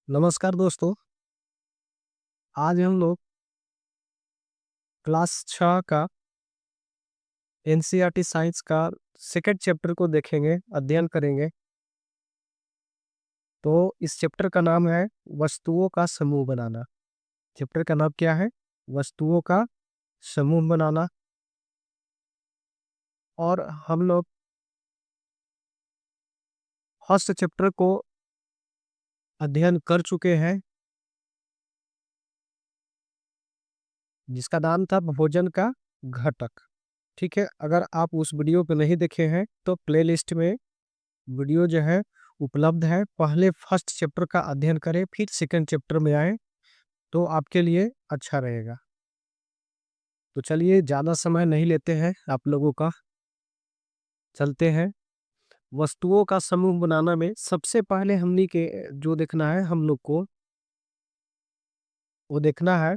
नमस्कार दोस्तों। आज हम लोग क्लास 6 का एनसीईआरटी साइंस का सेकंड चैप्टर को देखेंगे, अध्ययन करेंगे। तो इस चैप्टर का नाम है वस्तुओं का समूह बनाना। चैप्टर का नाम क्या है? वस्तुओं का समूह बनाना। और हम लोग फर्स्ट चैप्टर को अध्ययन कर चुके हैं, जिसका नाम था भोजन का घटक। ठीक है, अगर आप उस वीडियो को नहीं देखे हैं तो प्लेलिस्ट में वीडियो जो है उपलब्ध है। पहले फर्स्ट चैप्टर का अध्ययन करें, फिर सेकंड चैप्टर में आए तो आपके लिए अच्छा रहेगा। तो चलिए, ज़्यादा समय नहीं लेते हैं आप लोगों का, चलते हैं। वस्तुओं का समूह बनाना में सबसे पहले हमनी के जो देखना है, हम लोग को वो देखना है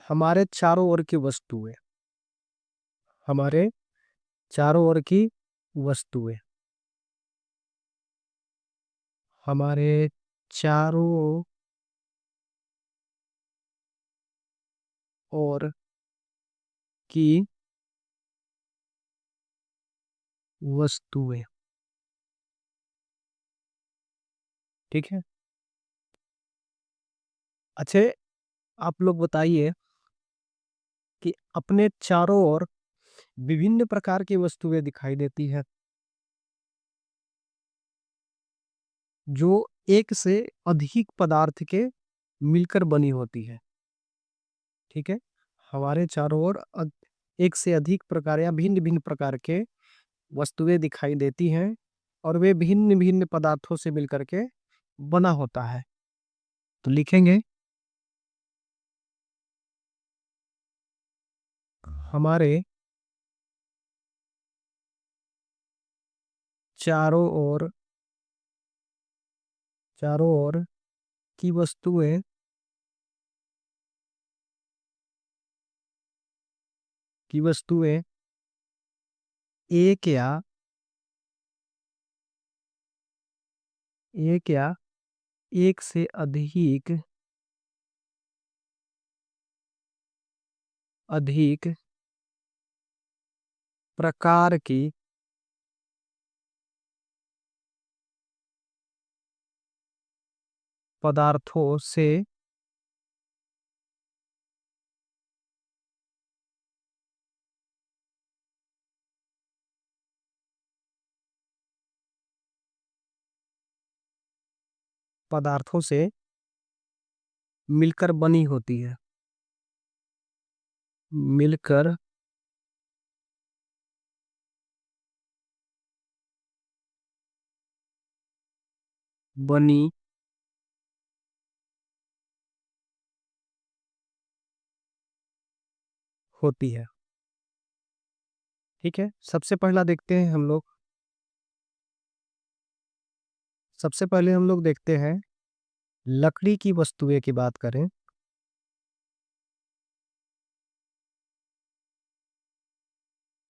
हमारे चारों ओर की वस्तुएं। हमारे चारों ओर की वस्तुएं, हमारे चारों ओर की वस्तुएं। ठीक है। अच्छे, आप लोग बताइए कि अपने चारों ओर विभिन्न प्रकार की वस्तुएं दिखाई देती है, जो एक से अधिक पदार्थ के मिलकर बनी होती है। ठीक है। हमारे चारों ओर एक से अधिक प्रकार या भिन्न भिन्न प्रकार के वस्तुएं दिखाई देती हैं, और वे भिन्न भिन्न पदार्थों से मिलकर के बना होता है। तो लिखेंगे हमारे चारों ओर चारों ओर की वस्तुएं की वस्तुएं एक या एक या एक से अधिक अधिक प्रकार की पदार्थों से पदार्थों से मिलकर बनी होती है। मिलकर बनी होती है। ठीक है, सबसे पहला देखते हैं हम लोग। सबसे पहले हम लोग देखते हैं, लकड़ी की वस्तुएं की बात करें।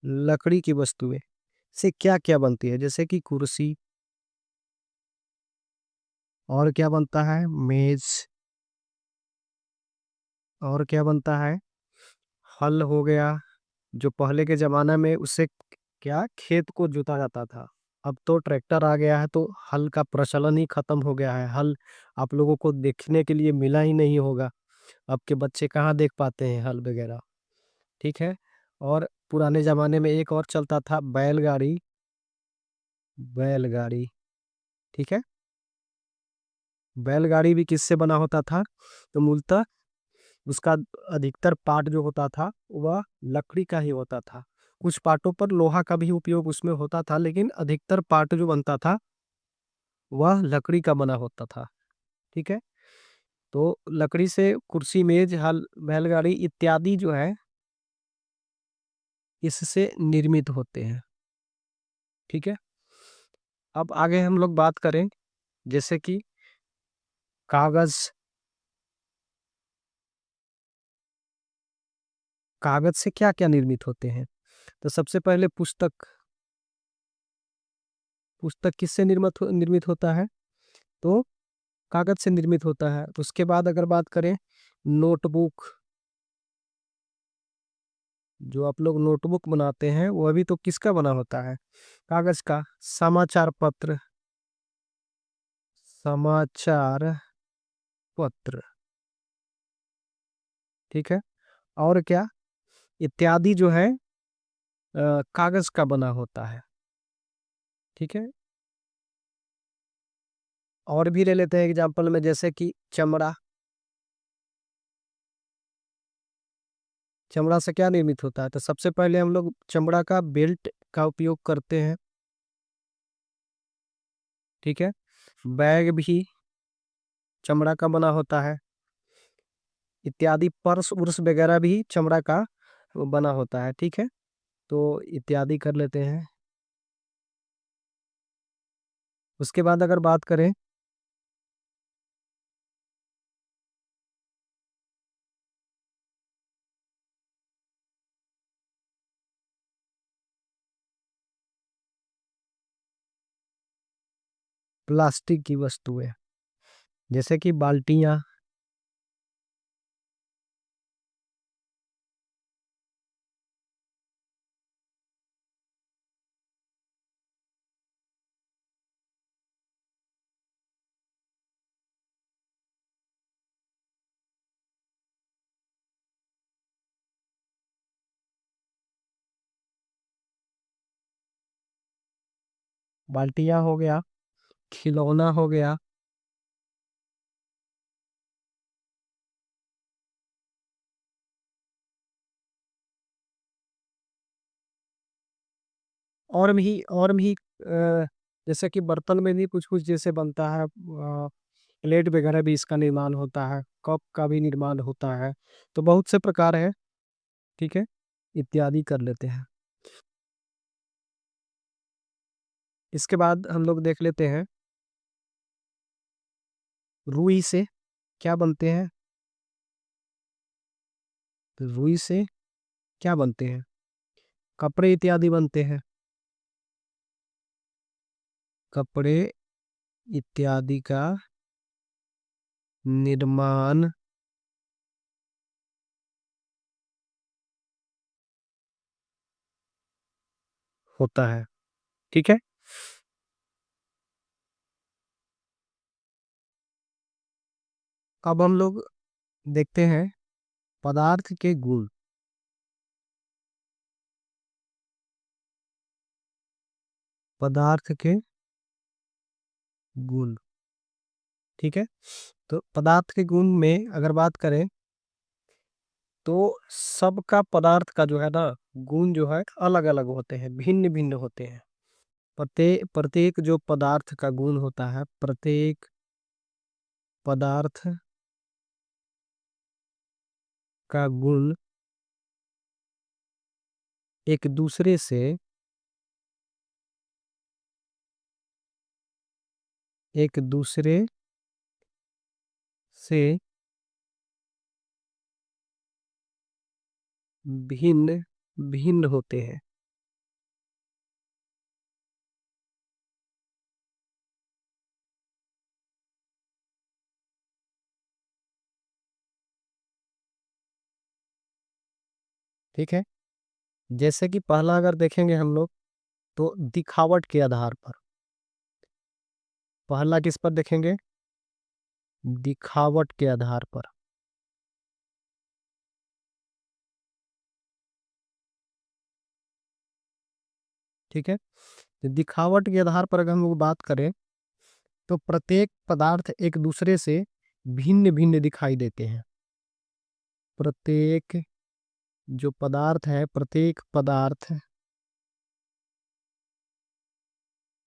लकड़ी की वस्तुएं से क्या क्या बनती है? जैसे कि कुर्सी, और क्या बनता है? मेज। और क्या बनता है? हल हो गया, जो पहले के जमाना में उससे क्या खेत को जोता जाता था। अब तो ट्रैक्टर आ गया है, तो हल का प्रचलन ही खत्म हो गया है। हल आप लोगों को देखने के लिए मिला ही नहीं होगा। अब के बच्चे कहाँ देख पाते हैं हल वगैरह। ठीक है। और पुराने जमाने में एक और चलता था, बैलगाड़ी। बैलगाड़ी। ठीक है। बैलगाड़ी भी किससे बना होता था? तो मूलतः उसका अधिकतर पार्ट जो होता था वह लकड़ी का ही होता था। कुछ पार्टों पर लोहा का भी उपयोग उसमें होता था, लेकिन अधिकतर पार्ट जो बनता था वह लकड़ी का बना होता था। ठीक है। तो लकड़ी से कुर्सी, मेज, हल, बैलगाड़ी इत्यादि जो है इससे निर्मित होते हैं। ठीक है। अब आगे हम लोग बात करें, जैसे कि कागज। कागज से क्या क्या निर्मित होते हैं? तो सबसे पहले पुस्तक। पुस्तक किससे निर्मित होता है? तो कागज से निर्मित होता है। उसके बाद अगर बात करें नोटबुक, जो आप लोग नोटबुक बनाते हैं वो अभी तो किसका बना होता है? कागज का। समाचार पत्र, समाचार पत्र, ठीक है। और क्या, इत्यादि जो है कागज का बना होता है, ठीक है। और भी ले लेते हैं एग्जाम्पल में, जैसे कि चमड़ा। चमड़ा से क्या निर्मित होता है? तो सबसे पहले हम लोग चमड़ा का बेल्ट का उपयोग करते हैं, ठीक है। बैग भी चमड़ा का बना होता है, इत्यादि। पर्स उर्स वगैरह भी चमड़ा का बना होता है, ठीक है। तो इत्यादि कर लेते हैं। उसके बाद अगर बात करें प्लास्टिक की वस्तुएं, जैसे कि बाल्टियां, बाल्टियां हो गया, खिलौना हो गया, और भी जैसे कि बर्तन में भी कुछ कुछ जैसे बनता है, प्लेट वगैरह भी इसका निर्माण होता है, कप का भी निर्माण होता है। तो बहुत से प्रकार है, ठीक है। इत्यादि कर लेते हैं। इसके बाद हम लोग देख लेते हैं रुई से क्या बनते हैं। तो रुई से क्या बनते हैं? कपड़े इत्यादि बनते हैं, कपड़े इत्यादि का निर्माण होता है, ठीक है। अब हम लोग देखते हैं पदार्थ के गुण। पदार्थ के गुण, ठीक है। तो पदार्थ के गुण में अगर बात करें तो सबका पदार्थ का जो है ना गुण जो है अलग अलग होते हैं, भिन्न भिन्न होते हैं। प्रत्येक प्रत्येक जो पदार्थ का गुण होता है, प्रत्येक पदार्थ का गुण एक दूसरे से एक दूसरे से भिन्न भिन्न होते हैं, ठीक है। जैसे कि पहला अगर देखेंगे हम लोग तो दिखावट के आधार पर। पहला किस पर देखेंगे? दिखावट के आधार पर, ठीक है। तो दिखावट के आधार पर अगर हम लोग बात करें तो प्रत्येक पदार्थ एक दूसरे से भिन्न भिन्न दिखाई देते हैं। प्रत्येक जो पदार्थ है, प्रत्येक पदार्थ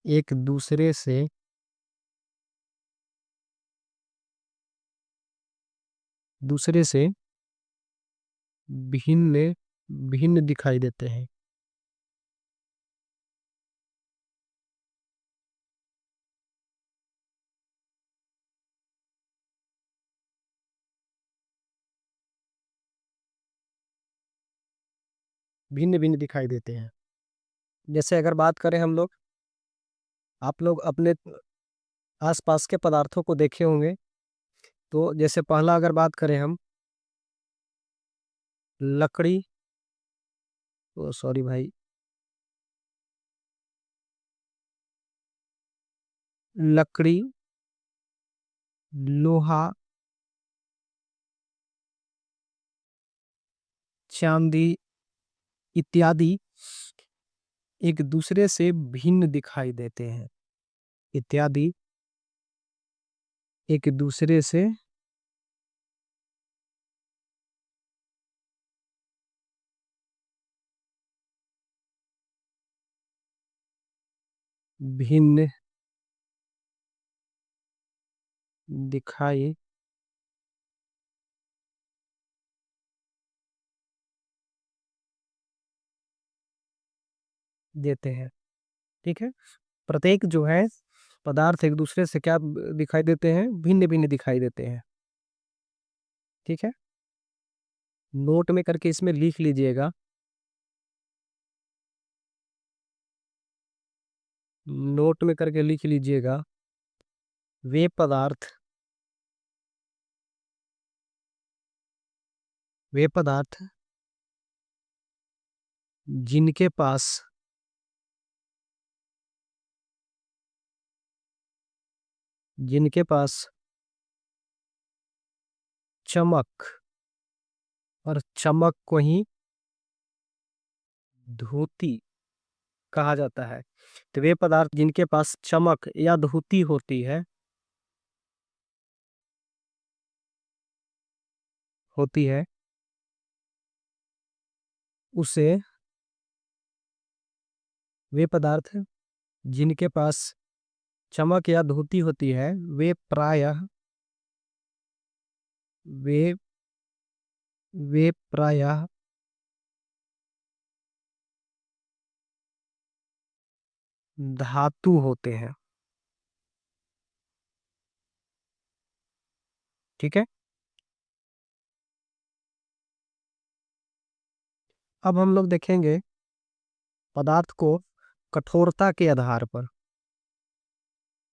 एक दूसरे से भिन्न भिन्न दिखाई देते हैं, भिन्न भिन्न दिखाई देते हैं। जैसे अगर बात करें हम लोग, आप लोग अपने आसपास के पदार्थों को देखे होंगे। तो जैसे पहला अगर बात करें हम, लकड़ी, ओ सॉरी भाई, लकड़ी, लोहा, चांदी इत्यादि एक दूसरे से भिन्न दिखाई देते हैं। इत्यादि एक दूसरे से भिन्न दिखाई देते हैं। ठीक है, प्रत्येक जो है पदार्थ एक दूसरे से क्या दिखाई देते हैं, भिन्न भिन्न दिखाई देते हैं। ठीक है, नोट में करके इसमें लिख लीजिएगा। नोट में करके लिख लीजिएगा, वे पदार्थ, वे पदार्थ जिनके पास जिनके पास चमक, और चमक को ही धोती कहा जाता है। तो वे पदार्थ जिनके पास चमक या धोती होती है उसे, वे पदार्थ जिनके पास चमक या धोती होती है, वे वे प्रायः धातु होते हैं। ठीक है, अब हम लोग देखेंगे पदार्थ को कठोरता के आधार पर।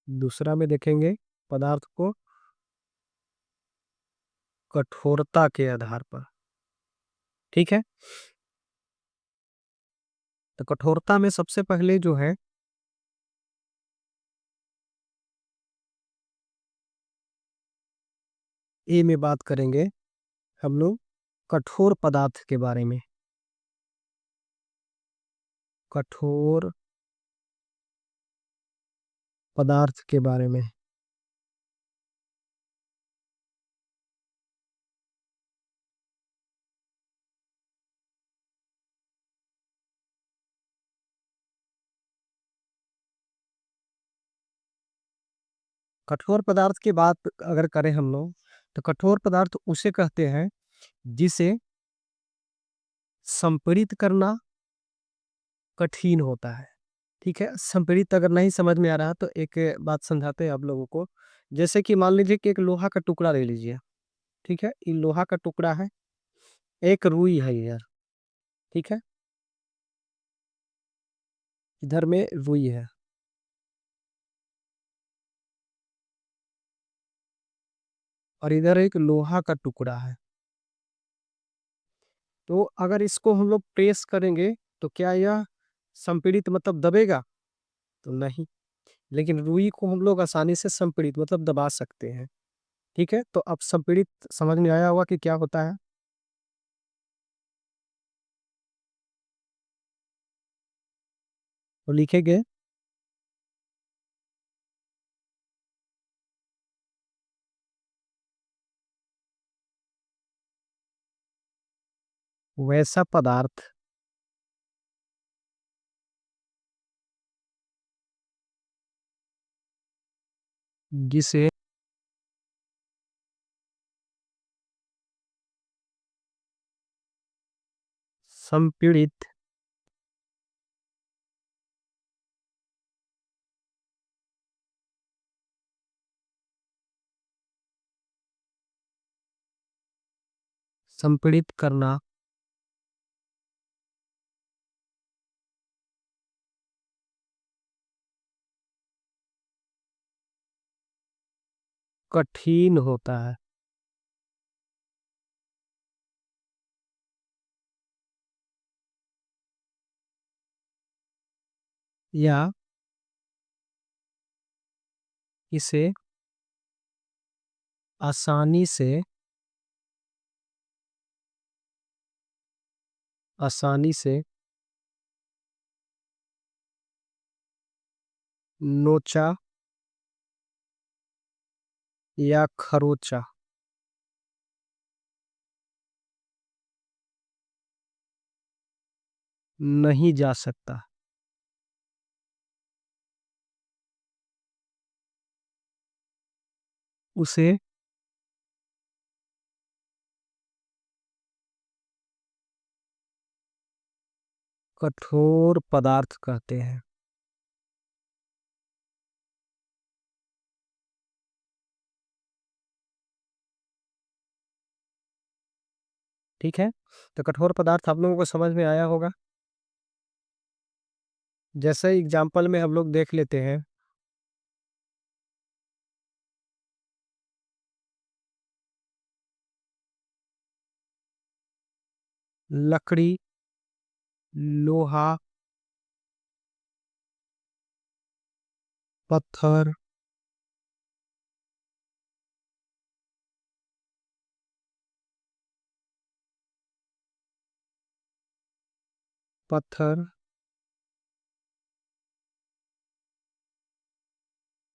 दूसरा में देखेंगे पदार्थ को कठोरता के आधार पर। ठीक है, तो कठोरता में सबसे पहले जो है ए में बात करेंगे हम लोग कठोर पदार्थ के बारे में। कठोर पदार्थ के बारे में। कठोर पदार्थ की बात अगर करें हम लोग, तो कठोर पदार्थ उसे कहते हैं जिसे संपीड़ित करना कठिन होता है। ठीक है, संपीड़ित अगर नहीं समझ में आ रहा तो एक बात समझाते हैं आप लोगों को। जैसे कि मान लीजिए कि एक लोहा का टुकड़ा ले लीजिए। ठीक है, ये लोहा का टुकड़ा है, एक रुई है ये यार। ठीक है, इधर में रुई है और इधर एक लोहा का टुकड़ा है। तो अगर इसको हम लोग प्रेस करेंगे तो क्या यह संपीड़ित मतलब दबेगा? तो नहीं। लेकिन रुई को हम लोग आसानी से संपीड़ित मतलब दबा सकते हैं। ठीक है, तो अब संपीड़ित समझ में आया होगा कि क्या होता है। तो लिखेंगे वैसा पदार्थ जिसे संपीड़ित संपीड़ित करना कठिन होता है। या इसे आसानी से आसानी से नोचा या खरोचा नहीं जा सकता। उसे कठोर पदार्थ कहते हैं। ठीक है, तो कठोर पदार्थ आप लोगों को समझ में आया होगा। जैसे एग्जाम्पल में हम लोग देख लेते हैं, लकड़ी, लोहा, पत्थर, पत्थर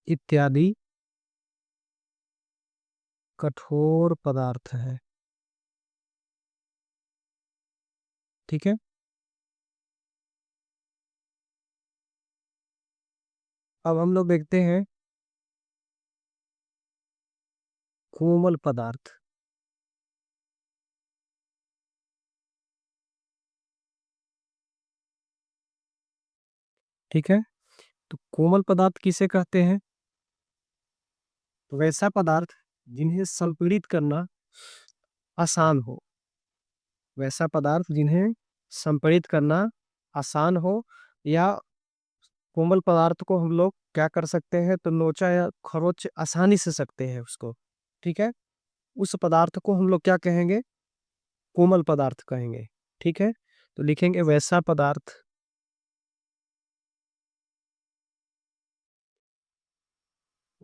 इत्यादि कठोर पदार्थ है। ठीक है, अब हम लोग देखते हैं कोमल पदार्थ। ठीक है, तो कोमल पदार्थ किसे कहते हैं? तो वैसा पदार्थ जिन्हें संपीड़ित करना आसान हो, वैसा पदार्थ जिन्हें संपीड़ित करना आसान हो, या कोमल पदार्थ को हम लोग क्या कर सकते हैं, तो नोचा या खरोच आसानी से सकते हैं उसको। ठीक है, उस पदार्थ को हम लोग क्या कहेंगे? कोमल पदार्थ कहेंगे। ठीक है, तो लिखेंगे वैसा पदार्थ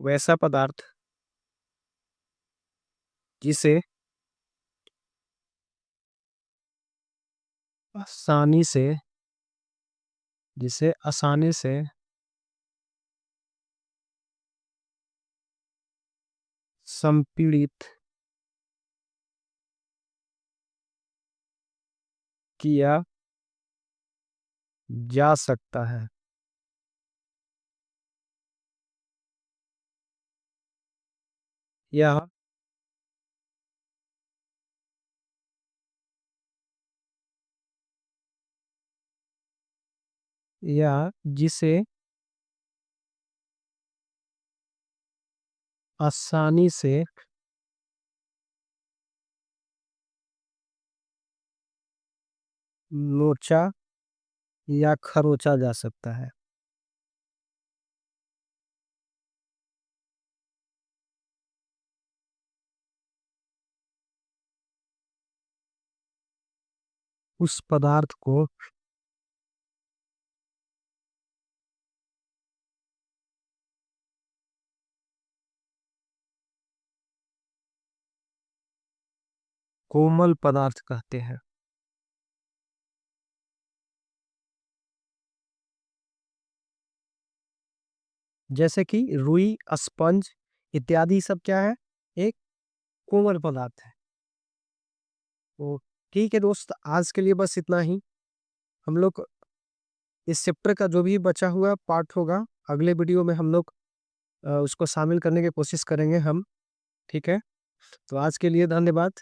वैसा पदार्थ जिसे आसानी से जिसे आसानी से संपीड़ित किया जा सकता है। यह या जिसे आसानी से नोचा या खरोचा जा सकता है। उस पदार्थ को कोमल पदार्थ कहते हैं। जैसे कि रुई, स्पंज इत्यादि सब क्या है? एक कोमल पदार्थ है। तो ठीक है दोस्त, आज के लिए बस इतना ही। हम लोग इस चैप्टर का जो भी बचा हुआ पार्ट होगा, अगले वीडियो में हम लोग उसको शामिल करने की कोशिश करेंगे हम। ठीक है, तो आज के लिए धन्यवाद।